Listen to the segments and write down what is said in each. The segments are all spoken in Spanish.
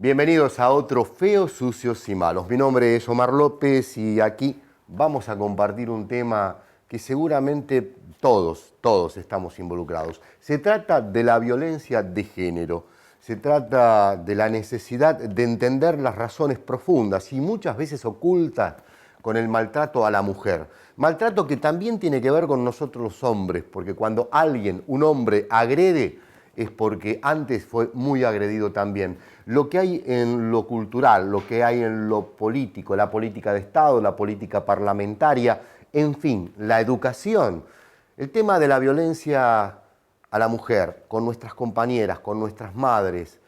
Bienvenidos a otro Feos, Sucios y Malos. Mi nombre es Omar López y aquí vamos a compartir un tema que seguramente todos estamos involucrados. Se trata de la violencia de género. Se trata de la necesidad de entender las razones profundas y muchas veces ocultas con el maltrato a la mujer. Maltrato que también tiene que ver con nosotros los hombres, porque cuando un hombre agrede, es porque antes fue muy agredido también. Lo que hay en lo cultural, lo que hay en lo político, la política de Estado, la política parlamentaria, en fin, la educación, el tema de la violencia a la mujer, con nuestras compañeras, con nuestras madres.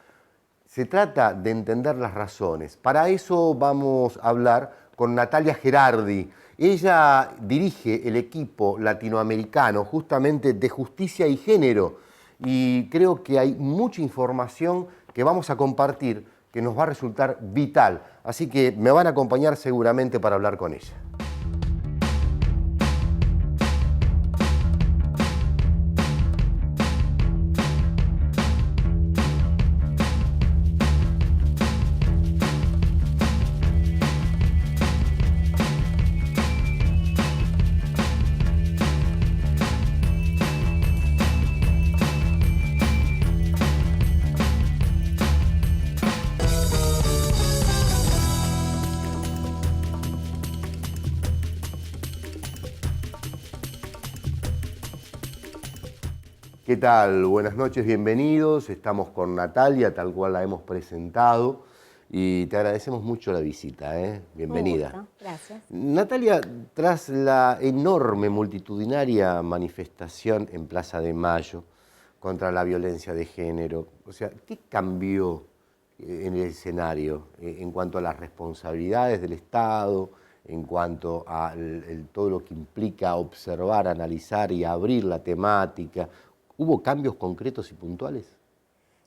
Se trata de entender las razones. Para eso vamos a hablar con Natalia Gerardi. Ella dirige el equipo latinoamericano justamente de justicia y género. Y creo que hay mucha información que vamos a compartir que nos va a resultar vital. Así que me van a acompañar seguramente para hablar con ella. ¿Qué tal? Buenas noches, bienvenidos. Estamos con Natalia, tal cual la hemos presentado, y te agradecemos mucho la visita, Bienvenida. Un gusto, gracias. Natalia, tras la enorme multitudinaria manifestación en Plaza de Mayo contra la violencia de género, o sea, ¿qué cambió en el escenario en cuanto a las responsabilidades del Estado, en cuanto a todo lo que implica observar, analizar y abrir la temática? ¿Hubo cambios concretos y puntuales?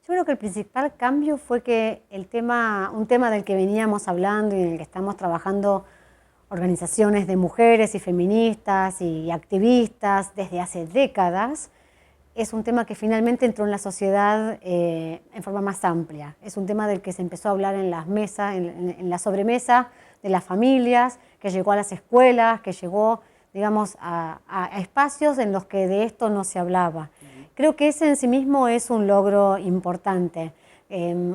Yo creo que el principal cambio fue que un tema del que veníamos hablando y en el que estamos trabajando organizaciones de mujeres y feministas y activistas desde hace décadas, es un tema que finalmente entró en la sociedad en forma más amplia. Es un tema del que se empezó a hablar en las mesas, en la sobremesa de las familias, que llegó a las escuelas, que llegó, digamos, a espacios en los que de esto no se hablaba. Creo que ese en sí mismo es un logro importante.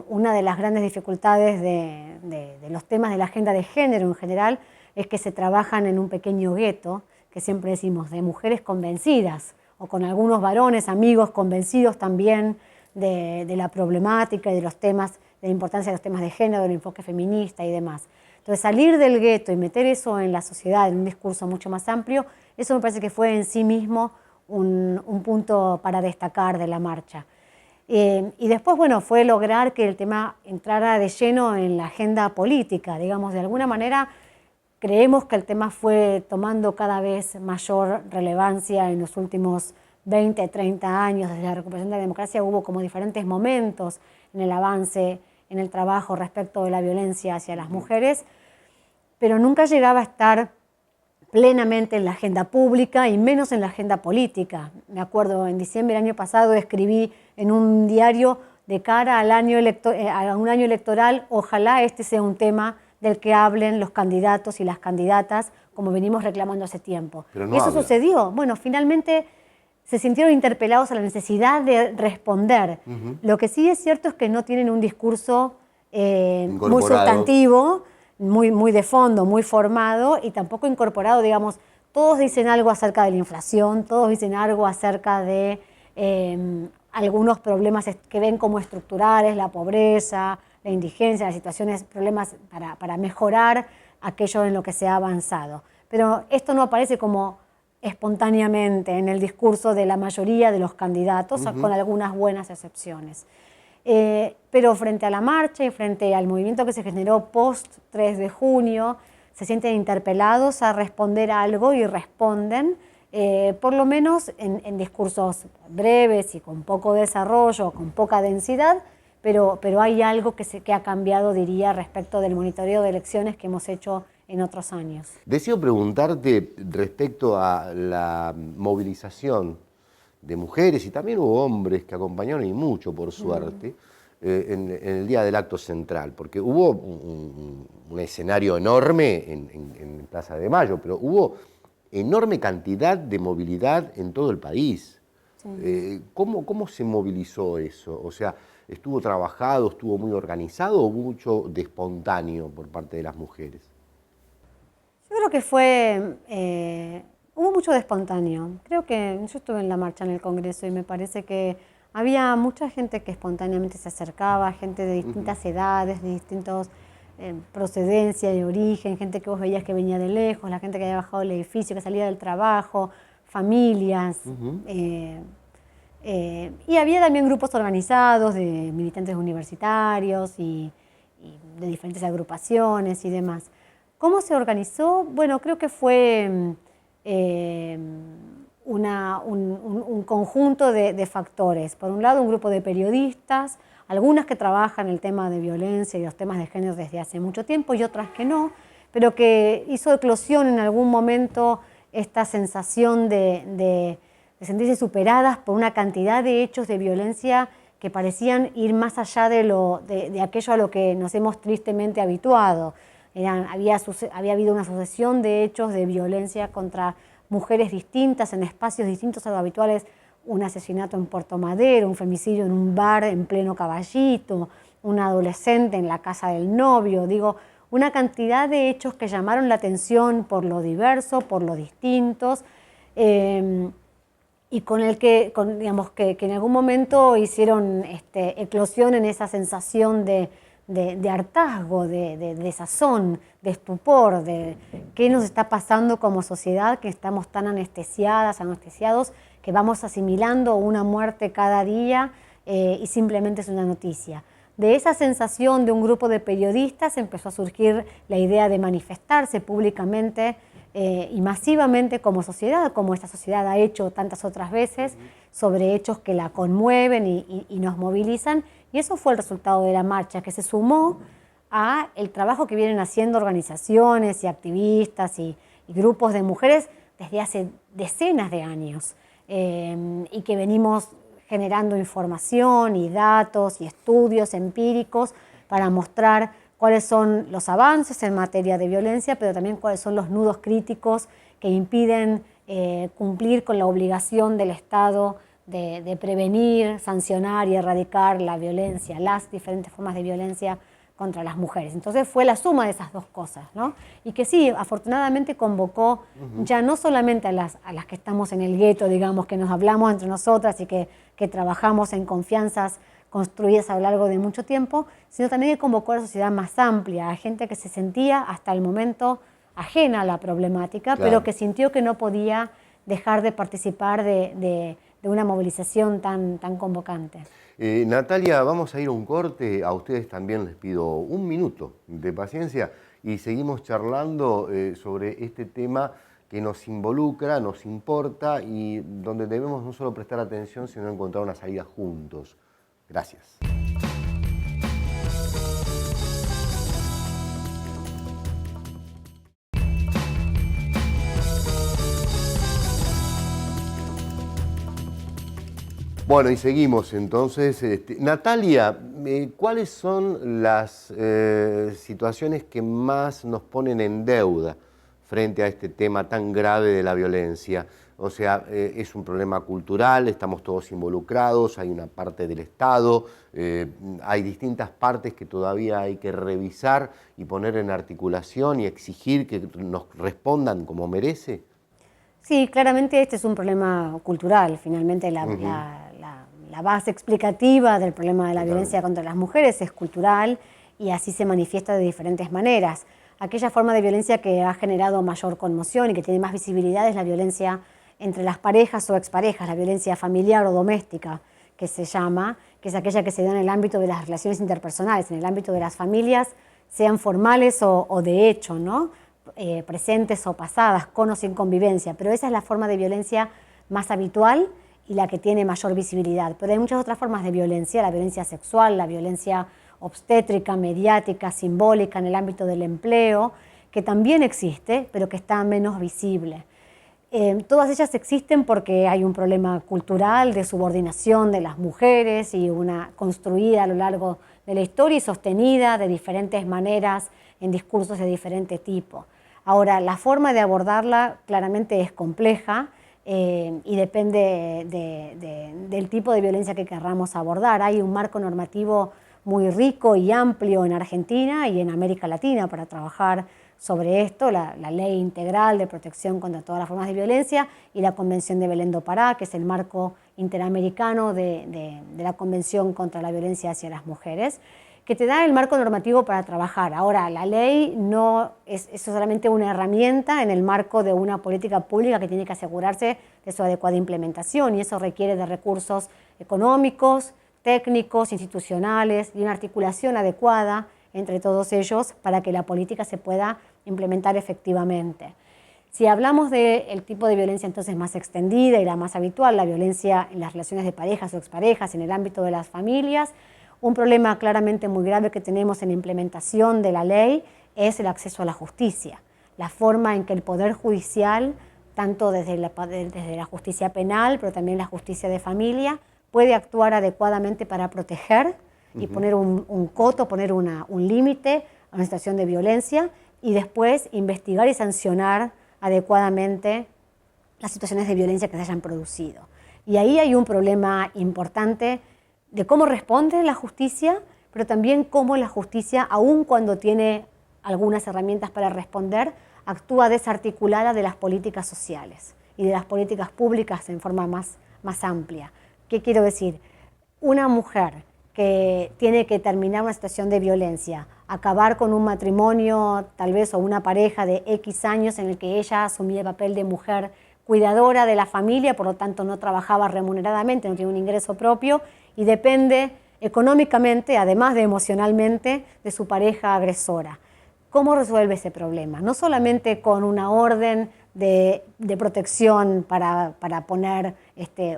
Una de las grandes dificultades de los temas de la agenda de género en general es que se trabajan en un pequeño gueto, que siempre decimos, de mujeres convencidas, o con algunos varones, amigos convencidos también de la problemática y de los temas, de la importancia de los temas de género, del enfoque feminista y demás. Entonces, salir del gueto y meter eso en la sociedad, en un discurso mucho más amplio, eso me parece que fue en sí mismo un punto para destacar de la marcha. Y después, bueno, fue lograr que el tema entrara de lleno en la agenda política, digamos, de alguna manera creemos que el tema fue tomando cada vez mayor relevancia en los últimos 20, 30 años, desde la recuperación de la democracia hubo como diferentes momentos en el avance, en el trabajo respecto de la violencia hacia las mujeres, pero nunca llegaba a estar plenamente en la agenda pública y menos en la agenda política. Me acuerdo, en diciembre del año pasado escribí en un diario de cara a un año electoral, ojalá este sea un tema del que hablen los candidatos y las candidatas, como venimos reclamando hace tiempo. Pero no y eso habla. sucedió. Bueno, finalmente se sintieron interpelados a la necesidad de responder. Lo que sí es cierto es que no tienen un discurso muy sustantivo, muy de fondo, muy formado y tampoco incorporado, digamos, todos dicen algo acerca de la inflación, todos dicen algo acerca de algunos problemas que ven como estructurales, la pobreza, la indigencia, las situaciones, problemas para mejorar aquello en lo que se ha avanzado. Pero esto no aparece como espontáneamente en el discurso de la mayoría de los candidatos, con algunas buenas excepciones. Pero frente a la marcha y frente al movimiento que se generó post 3 de junio, se sienten interpelados a responder a algo y responden, por lo menos en discursos breves y con poco desarrollo, con poca densidad, pero hay algo que ha cambiado, diría, respecto del monitoreo de elecciones que hemos hecho en otros años. Deseo preguntarte respecto a la movilización de mujeres, y también hubo hombres que acompañaron, y mucho por suerte, en el día del acto central, porque hubo un escenario enorme en Plaza de Mayo, pero hubo enorme cantidad de movilidad en todo el país. Sí. ¿Cómo se movilizó eso? O sea, ¿estuvo trabajado, estuvo muy organizado o mucho de espontáneo por parte de las mujeres? Yo creo que hubo mucho de espontáneo. Creo que yo estuve en la marcha en el Congreso y me parece que había mucha gente que espontáneamente se acercaba, gente de distintas edades, de distintos procedencia y origen, gente que vos veías que venía de lejos, la gente que había bajado del edificio, que salía del trabajo, familias. Y había también grupos organizados de militantes universitarios y de diferentes agrupaciones y demás. ¿Cómo se organizó? Bueno, creo que fue un conjunto de factores. Por un lado, un grupo de periodistas, algunas que trabajan el tema de violencia y los temas de género desde hace mucho tiempo y otras que no, pero que hizo eclosión en algún momento esta sensación de sentirse superadas por una cantidad de hechos de violencia que parecían ir más allá de aquello a lo que nos hemos tristemente habituado. Había habido una sucesión de hechos de violencia contra mujeres distintas, en espacios distintos a lo habituales, un asesinato en Puerto Madero, un femicidio en un bar en pleno Caballito, un adolescente en la casa del novio, digo, una cantidad de hechos que llamaron la atención por lo diverso, por lo distintos, y digamos, que en algún momento hicieron eclosión en esa sensación de hartazgo, de desazón, de estupor, de qué nos está pasando como sociedad, que estamos tan anestesiados, que vamos asimilando una muerte cada día y simplemente es una noticia. De esa sensación de un grupo de periodistas empezó a surgir la idea de manifestarse públicamente y masivamente como sociedad, como esta sociedad ha hecho tantas otras veces, sobre hechos que la conmueven y nos movilizan. Y eso fue el resultado de la marcha, que se sumó a el trabajo que vienen haciendo organizaciones y activistas y grupos de mujeres desde hace decenas de años y que venimos generando información y datos y estudios empíricos para mostrar cuáles son los avances en materia de violencia, pero también cuáles son los nudos críticos que impiden cumplir con la obligación del Estado de prevenir, sancionar y erradicar la violencia, las diferentes formas de violencia contra las mujeres. Entonces fue la suma de esas dos cosas, ¿no? Y que sí, afortunadamente convocó ya no solamente a las que estamos en el gueto, digamos, que nos hablamos entre nosotras y que trabajamos en confianzas construidas a lo largo de mucho tiempo, sino también que convocó a la sociedad más amplia, a gente que se sentía hasta el momento ajena a la problemática, claro, pero que sintió que no podía dejar de participar de una movilización tan convocante. Natalia, vamos a ir a un corte. A ustedes también les pido un minuto de paciencia y seguimos charlando sobre este tema que nos involucra, nos importa y donde debemos no solo prestar atención, sino encontrar una salida juntos. Gracias. Bueno, y seguimos entonces. Natalia, ¿cuáles son las situaciones que más nos ponen en deuda frente a este tema tan grave de la violencia? O sea, es un problema cultural, estamos todos involucrados, hay una parte del Estado, hay distintas partes que todavía hay que revisar y poner en articulación y exigir que nos respondan como merece. Sí, claramente este es un problema cultural. Finalmente la base explicativa del problema de la violencia contra las mujeres es cultural y así se manifiesta de diferentes maneras. Aquella forma de violencia que ha generado mayor conmoción y que tiene más visibilidad es la violencia entre las parejas o exparejas, la violencia familiar o doméstica, que se llama, que es aquella que se da en el ámbito de las relaciones interpersonales, en el ámbito de las familias, sean formales o de hecho, ¿no? Presentes o pasadas, con o sin convivencia, pero esa es la forma de violencia más habitual y la que tiene mayor visibilidad. Pero hay muchas otras formas de violencia, la violencia sexual, la violencia obstétrica, mediática, simbólica en el ámbito del empleo, que también existe, pero que está menos visible. Todas ellas existen porque hay un problema cultural de subordinación de las mujeres y una construida a lo largo de la historia y sostenida de diferentes maneras en discursos de diferente tipo. Ahora, la forma de abordarla claramente es compleja y depende del tipo de violencia que querramos abordar. Hay un marco normativo muy rico y amplio en Argentina y en América Latina para trabajar sobre esto, la Ley Integral de Protección contra todas las formas de violencia y la Convención de Belén do Pará, que es el marco interamericano de la Convención contra la Violencia hacia las Mujeres, que te da el marco normativo para trabajar. Ahora, la ley no es solamente una herramienta en el marco de una política pública que tiene que asegurarse de su adecuada implementación, y eso requiere de recursos económicos, técnicos, institucionales y una articulación adecuada entre todos ellos para que la política se pueda implementar efectivamente. Si hablamos del tipo de violencia entonces más extendida y la más habitual, la violencia en las relaciones de parejas o exparejas, en el ámbito de las familias, un problema claramente muy grave que tenemos en la implementación de la ley es el acceso a la justicia. La forma en que el Poder Judicial, tanto desde la justicia penal, pero también la justicia de familia, puede actuar adecuadamente para proteger y poner un coto, poner un límite a una situación de violencia y después investigar y sancionar adecuadamente las situaciones de violencia que se hayan producido. Y ahí hay un problema importante de cómo responde la justicia, pero también cómo la justicia, aun cuando tiene algunas herramientas para responder, actúa desarticulada de las políticas sociales y de las políticas públicas en forma más amplia. ¿Qué quiero decir? Una mujer que tiene que terminar una situación de violencia, acabar con un matrimonio tal vez o una pareja de X años en el que ella asumía el papel de mujer cuidadora de la familia, por lo tanto no trabajaba remuneradamente, no tiene un ingreso propio y depende económicamente, además de emocionalmente, de su pareja agresora. ¿Cómo resuelve ese problema? No solamente con una orden de protección para poner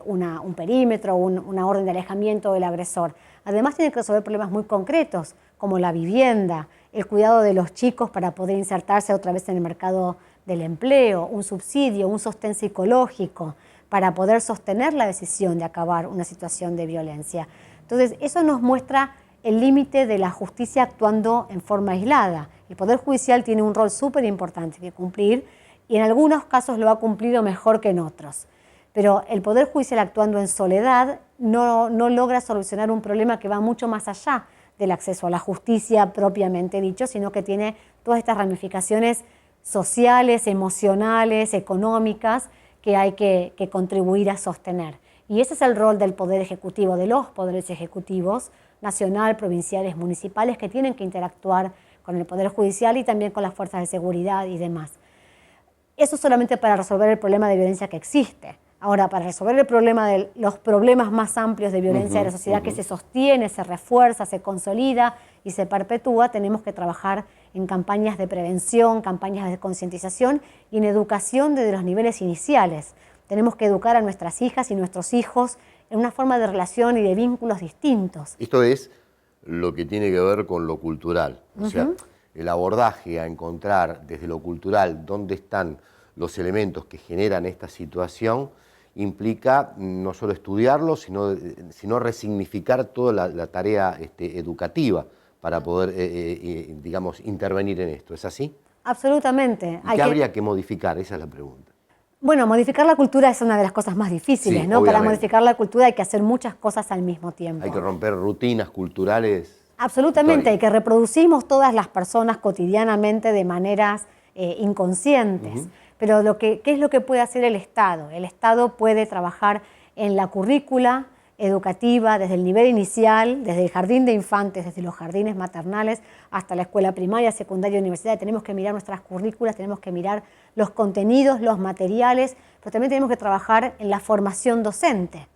un perímetro, una orden de alejamiento del agresor. Además tiene que resolver problemas muy concretos, como la vivienda, el cuidado de los chicos para poder insertarse otra vez en el mercado del empleo, un subsidio, un sostén psicológico, para poder sostener la decisión de acabar una situación de violencia. Entonces, eso nos muestra el límite de la justicia actuando en forma aislada. El Poder Judicial tiene un rol súper importante que cumplir y en algunos casos lo ha cumplido mejor que en otros. Pero el Poder Judicial actuando en soledad no logra solucionar un problema que va mucho más allá del acceso a la justicia propiamente dicho, sino que tiene todas estas ramificaciones sociales, emocionales, económicas que hay que contribuir a sostener. Y ese es el rol del Poder Ejecutivo, de los poderes ejecutivos, nacional, provinciales, municipales, que tienen que interactuar con el Poder Judicial y también con las fuerzas de seguridad y demás. Eso solamente para resolver el problema de violencia que existe. Ahora, para resolver el problema de los problemas más amplios de violencia de la sociedad que se sostiene, se refuerza, se consolida y se perpetúa, tenemos que trabajar en campañas de prevención, campañas de concientización y en educación desde los niveles iniciales. Tenemos que educar a nuestras hijas y nuestros hijos en una forma de relación y de vínculos distintos. Esto es lo que tiene que ver con lo cultural, o sea, el abordaje a encontrar desde lo cultural dónde están los elementos que generan esta situación implica no solo estudiarlo, sino resignificar toda la tarea educativa para poder, digamos, intervenir en esto. ¿Es así? Absolutamente. ¿Y qué habría que modificar? Esa es la pregunta. Bueno, modificar la cultura es una de las cosas más difíciles, Sí, ¿no? obviamente. Para modificar la cultura hay que hacer muchas cosas al mismo tiempo. Hay que romper rutinas culturales. Absolutamente, y que reproducimos todas las personas cotidianamente de maneras inconscientes. Pero ¿qué es lo que puede hacer el Estado? El Estado puede trabajar en la currícula educativa desde el nivel inicial, desde el jardín de infantes, desde los jardines maternales hasta la escuela primaria, secundaria, universidad. Tenemos que mirar nuestras currículas, tenemos que mirar los contenidos, los materiales, pero también tenemos que trabajar en la formación docente,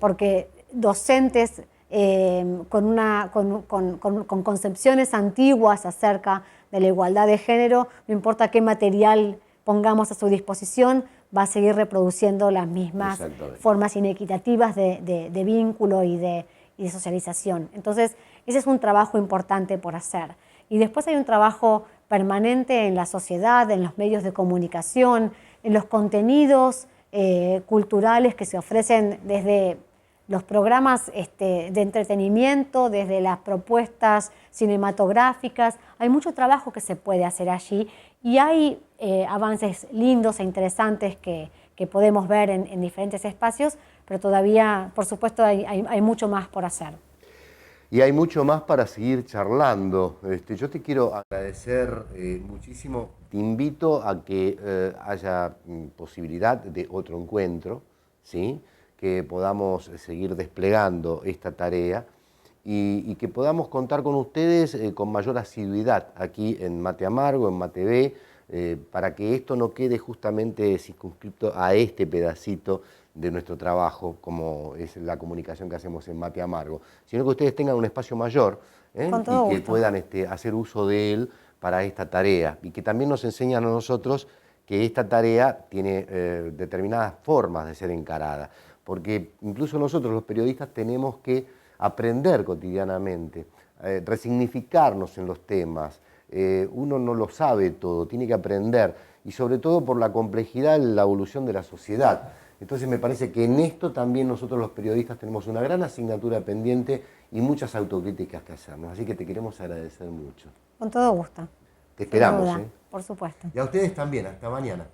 porque docentes con concepciones antiguas acerca de la igualdad de género, no importa qué material pongamos a su disposición, va a seguir reproduciendo las mismas formas inequitativas de vínculo y de socialización. Entonces, ese es un trabajo importante por hacer. Y después hay un trabajo permanente en la sociedad, en los medios de comunicación, en los contenidos culturales que se ofrecen desde los programas de entretenimiento, desde las propuestas cinematográficas. Hay mucho trabajo que se puede hacer allí y hay avances lindos e interesantes que podemos ver en diferentes espacios, pero todavía, por supuesto, hay mucho más por hacer. Y hay mucho más para seguir charlando. Yo te quiero agradecer muchísimo. Te invito a que haya posibilidad de otro encuentro, ¿sí? Que podamos seguir desplegando esta tarea y que podamos contar con ustedes con mayor asiduidad aquí en Mate Amargo, en MateV, para que esto no quede justamente circunscripto a este pedacito de nuestro trabajo, como es la comunicación que hacemos en Mate Amargo, sino que ustedes tengan un espacio mayor Con y todo que gusto. puedan hacer uso de él para esta tarea y que también nos enseñan a nosotros que esta tarea tiene determinadas formas de ser encarada, porque incluso nosotros los periodistas tenemos que aprender cotidianamente, resignificarnos en los temas. Uno no lo sabe todo, tiene que aprender, y sobre todo por la complejidad de la evolución de la sociedad. Entonces me parece que en esto también nosotros los periodistas tenemos una gran asignatura pendiente y muchas autocríticas que hacernos. Así que te queremos agradecer mucho. Con todo gusto. Te esperamos, Sin duda, por supuesto. Y a ustedes también. Hasta mañana.